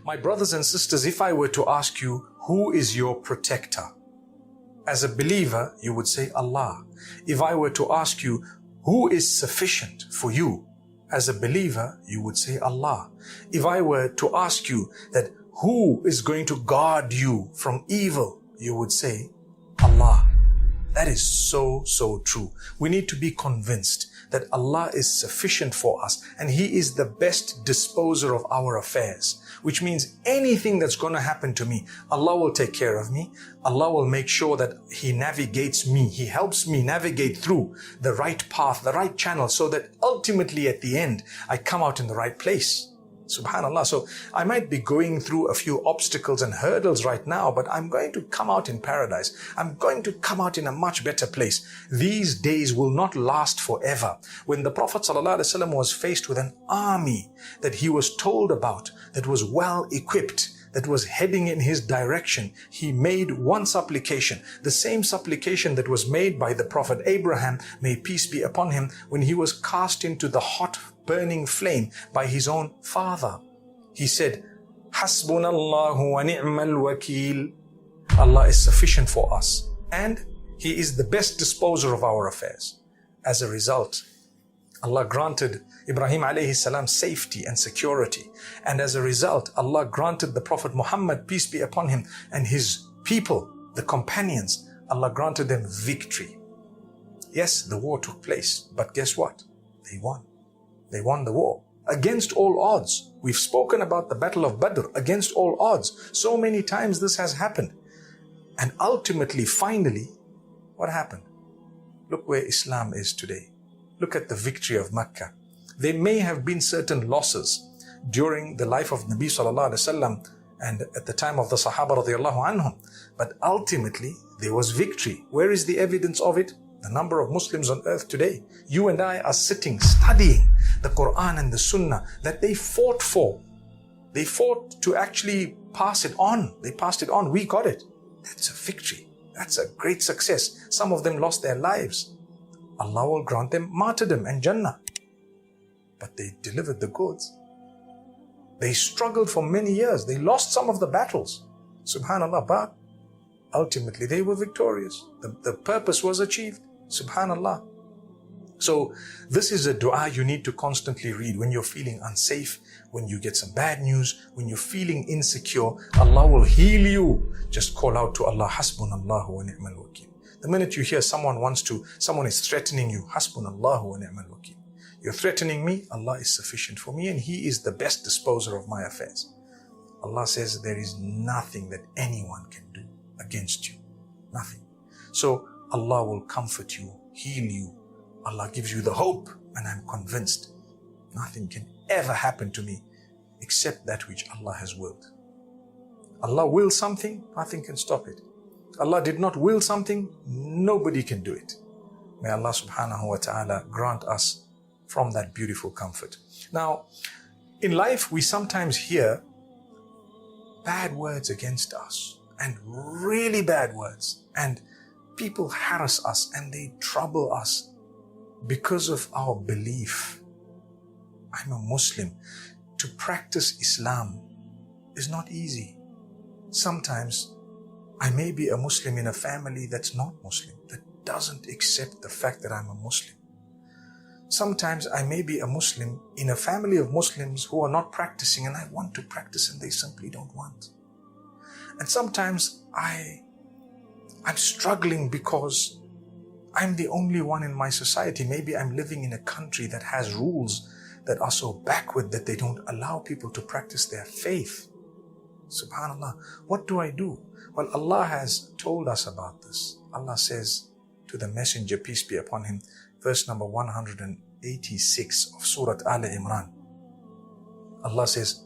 My brothers and sisters, if I were to ask you, who is your protector? As a believer, you would say Allah. If I were to ask you, who is sufficient for you? As a believer, you would say Allah. If I were to ask you that who is going to guard you from evil, you would say Allah. That is so true. We need to be convinced that Allah is sufficient for us and He is the best disposer of our affairs, which means anything that's going to happen to me, Allah will take care of me. Allah will make sure that He navigates me. He helps me navigate through the right path, the right channel, so that ultimately at the end, I come out in the right place. Subhanallah. So I might be going through a few obstacles and hurdles right now, but I'm going to come out in paradise. I'm going to come out in a much better place. These days will not last forever. When the Prophet ﷺ was faced with an army that he was told about, that was well equipped, that was heading in his direction, he made one supplication, the same supplication that was made by the Prophet Abraham, may peace be upon him, when he was cast into the hot burning flame by his own father. He said, Hasbunallahu wa ni'mal wakil. Allah is sufficient for us and He is the best disposer of our affairs. As a result, Allah granted Ibrahim alayhi salam safety and security. And as a result, Allah granted the Prophet Muhammad, peace be upon him, and his people, the companions, Allah granted them victory. Yes, the war took place, but guess what? They won. They won the war against all odds. We've spoken about the Battle of Badr, against all odds. So many times this has happened. And ultimately, finally, what happened? Look where Islam is today. Look at the victory of Mecca. There may have been certain losses during the life of Nabi sallallahu alaihi wasallam and at the time of the Sahaba radiallahu anhum. But ultimately, there was victory. Where is the evidence of it? The number of Muslims on earth today. You and I are sitting, studying the Quran and the Sunnah that they fought for. They fought to actually pass it on. They passed it on. We got it. That's a victory. That's a great success. Some of them lost their lives. Allah will grant them martyrdom and Jannah. But they delivered the goods. They struggled for many years. They lost some of the battles. Subhanallah. But ultimately they were victorious. The purpose was achieved. Subhanallah. So this is a dua you need to constantly read when you're feeling unsafe, when you get some bad news, when you're feeling insecure. Allah will heal you. Just call out to Allah, Hasbunallahu wa ni'mal wakil. The minute you hear someone is threatening you, Hasbunallahu wa ni'mal wakil. You're threatening me, Allah is sufficient for me and He is the best disposer of my affairs. Allah says there is nothing that anyone can do against you. Nothing. So Allah will comfort you, heal you. Allah gives you the hope, and I'm convinced nothing can ever happen to me except that which Allah has willed. Allah wills something, nothing can stop it. Allah did not will something, nobody can do it. May Allah subhanahu wa ta'ala grant us from that beautiful comfort. Now, in life we sometimes hear bad words against us, and really bad words, and people harass us and they trouble us because of our belief. I'm a Muslim. To practice Islam is not easy. Sometimes I may be a Muslim in a family that's not Muslim, that doesn't accept the fact that I'm a Muslim. Sometimes I may be a Muslim in a family of Muslims who are not practicing, and I want to practice and they simply don't want. And sometimes I'm struggling because I'm the only one in my society. Maybe I'm living in a country that has rules that are so backward that they don't allow people to practice their faith. Subhanallah. What do I do? Well, Allah has told us about this. Allah says to the Messenger, peace be upon him, verse number 186 of Surah Al Imran. Allah says,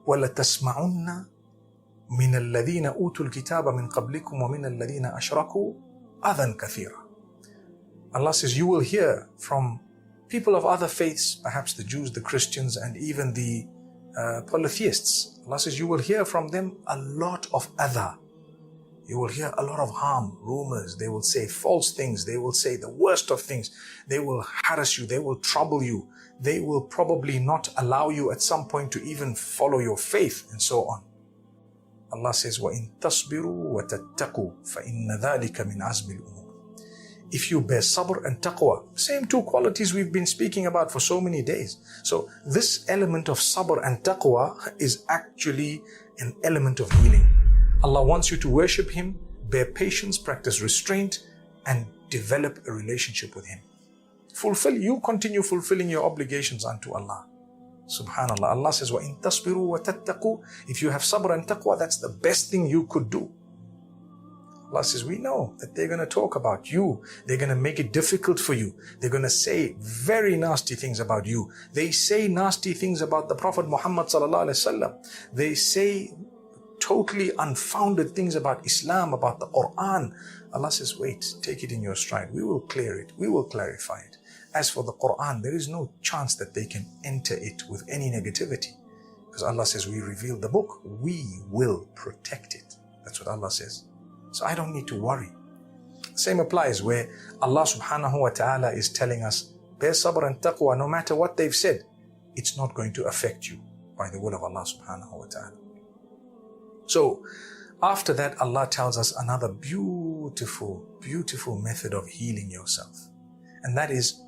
وَلَتَسْمَعُنَّ مِنَ الَّذِينَ أُوتُوا الْكِتَابَ مِنْ قَبْلِكُمْ وَمِنَ الَّذِينَ أَشْرَكُوا أَذًى كَثِيرًا. Allah says, you will hear from people of other faiths, perhaps the Jews, the Christians, and even the polytheists. Allah says, you will hear from them a lot of adha. You will hear a lot of harm, rumors. They will say false things. They will say the worst of things. They will harass you. They will trouble you. They will probably not allow you at some point to even follow your faith and so on. Allah says, وَإِن تَصْبِرُوا وَتَتَّقُوا فَإِنَّ ذَلِكَ مِنْ عَزْمِ الْأُمُورِ. If you bear sabr and taqwa, same two qualities we've been speaking about for so many days. So this element of sabr and taqwa is actually an element of healing. Allah wants you to worship Him, bear patience, practice restraint, and develop a relationship with Him. You continue fulfilling your obligations unto Allah. Subhanallah. Allah says, وَإِن تَصْبِرُوا وَتَتَّقُوا. If you have sabr and taqwa, that's the best thing you could do. Allah says, we know that they're going to talk about you. They're going to make it difficult for you. They're going to say very nasty things about you. They say nasty things about the Prophet Muhammad sallallahu alaihi wasallam. They say totally unfounded things about Islam, about the Quran. Allah says, wait, take it in your stride. We will clear it. We will clarify it. As for the Quran, there is no chance that they can enter it with any negativity. Because Allah says, we reveal the book. We will protect it. That's what Allah says. So I don't need to worry. Same applies where Allah subhanahu wa ta'ala is telling us, bear sabr and taqwa, no matter what they've said, it's not going to affect you by the will of Allah subhanahu wa ta'ala. So after that, Allah tells us another beautiful, beautiful method of healing yourself. And that is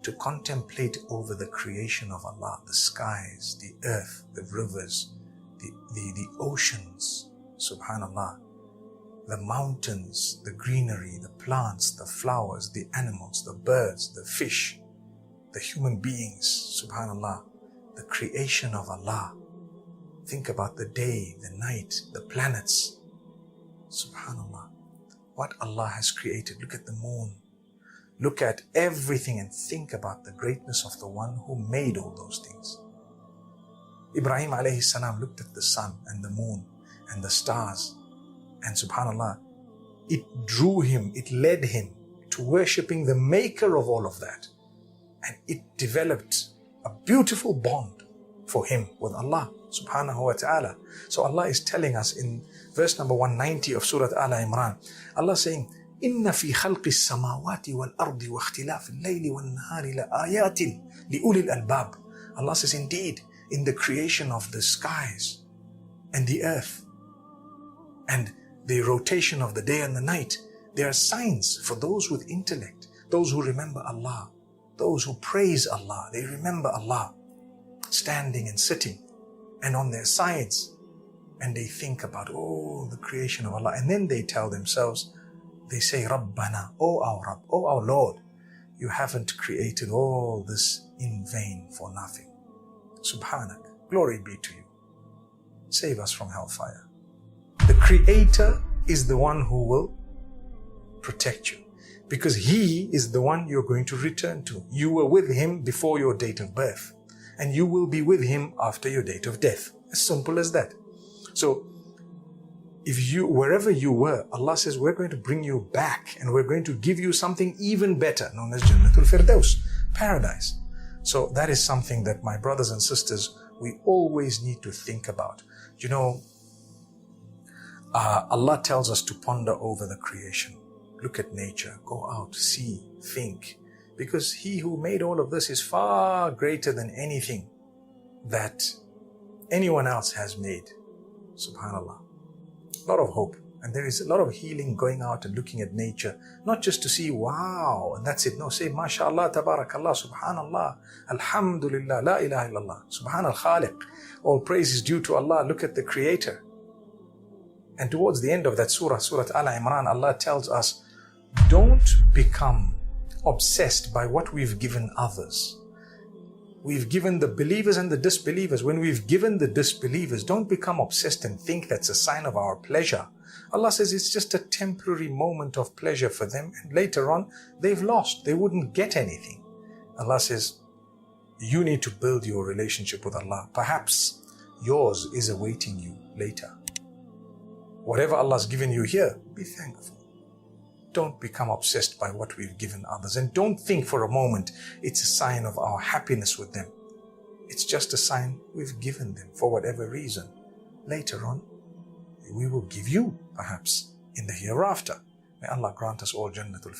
to contemplate over the creation of Allah, the skies, the earth, the rivers, the oceans, subhanallah, the mountains, the greenery, the plants, the flowers, the animals, the birds, the fish, the human beings, subhanallah, the creation of Allah. Think about the day, the night, the planets. Subhanallah. What Allah has created. Look at the moon. Look at everything and think about the greatness of the one who made all those things. Ibrahim alayhi salam looked at the sun and the moon and the stars. And subhanallah, it drew him, it led him to worshipping the maker of all of that. And it developed a beautiful bond for him with Allah subhanahu wa ta'ala. So Allah is telling us in verse number 190 of Surah Al-Imran, Allah saying, إِنَّ فِي خَلْقِ السَّمَاوَاتِ وَالْأَرْضِ وَاخْتِلَافِ اللَّيْلِ وَالنَّهَارِ لَآيَاتٍ لِأُولِي الْأَلْبَابِ. Allah says, indeed, in the creation of the skies and the earth and the rotation of the day and the night, there are signs for those with intellect, those who remember Allah, those who praise Allah. They remember Allah standing and sitting and on their sides, and they think about, oh, the creation of Allah. And then they tell themselves, they say, Rabbana, oh our Rabb, oh our Lord, you haven't created all this in vain for nothing. Subhanak, glory be to you. Save us from hellfire. The Creator is the one who will protect you, because He is the one you're going to return to. You were with Him before your date of birth, and you will be with Him after your date of death. As simple as that. So, wherever you were, Allah says, we're going to bring you back, and we're going to give you something even better, known as Jannatul Firdaus, paradise. So that is something that, my brothers and sisters, we always need to think about. You know, Allah tells us to ponder over the creation. Look at nature, go out, see, think. Because He who made all of this is far greater than anything that anyone else has made. Subhanallah. A lot of hope. And there is a lot of healing going out and looking at nature. Not just to see, wow, and that's it. No, say, MashaAllah, Tabarakallah, Subhanallah, Alhamdulillah, La ilaha illallah, Subhan al-Khaliq. All praise is due to Allah. Look at the Creator. And towards the end of that surah, Surah Al-Imran, Allah tells us, don't become obsessed by what we've given others. We've given the believers and the disbelievers. When we've given the disbelievers, don't become obsessed and think that's a sign of our pleasure. Allah says it's just a temporary moment of pleasure for them, and later on, they've lost. They wouldn't get anything. Allah says, you need to build your relationship with Allah. Perhaps yours is awaiting you later. Whatever Allah's given you here, be thankful. Don't become obsessed by what we've given others. And don't think for a moment it's a sign of our happiness with them. It's just a sign we've given them for whatever reason. Later on, we will give you, perhaps, in the hereafter. May Allah grant us all Jannatul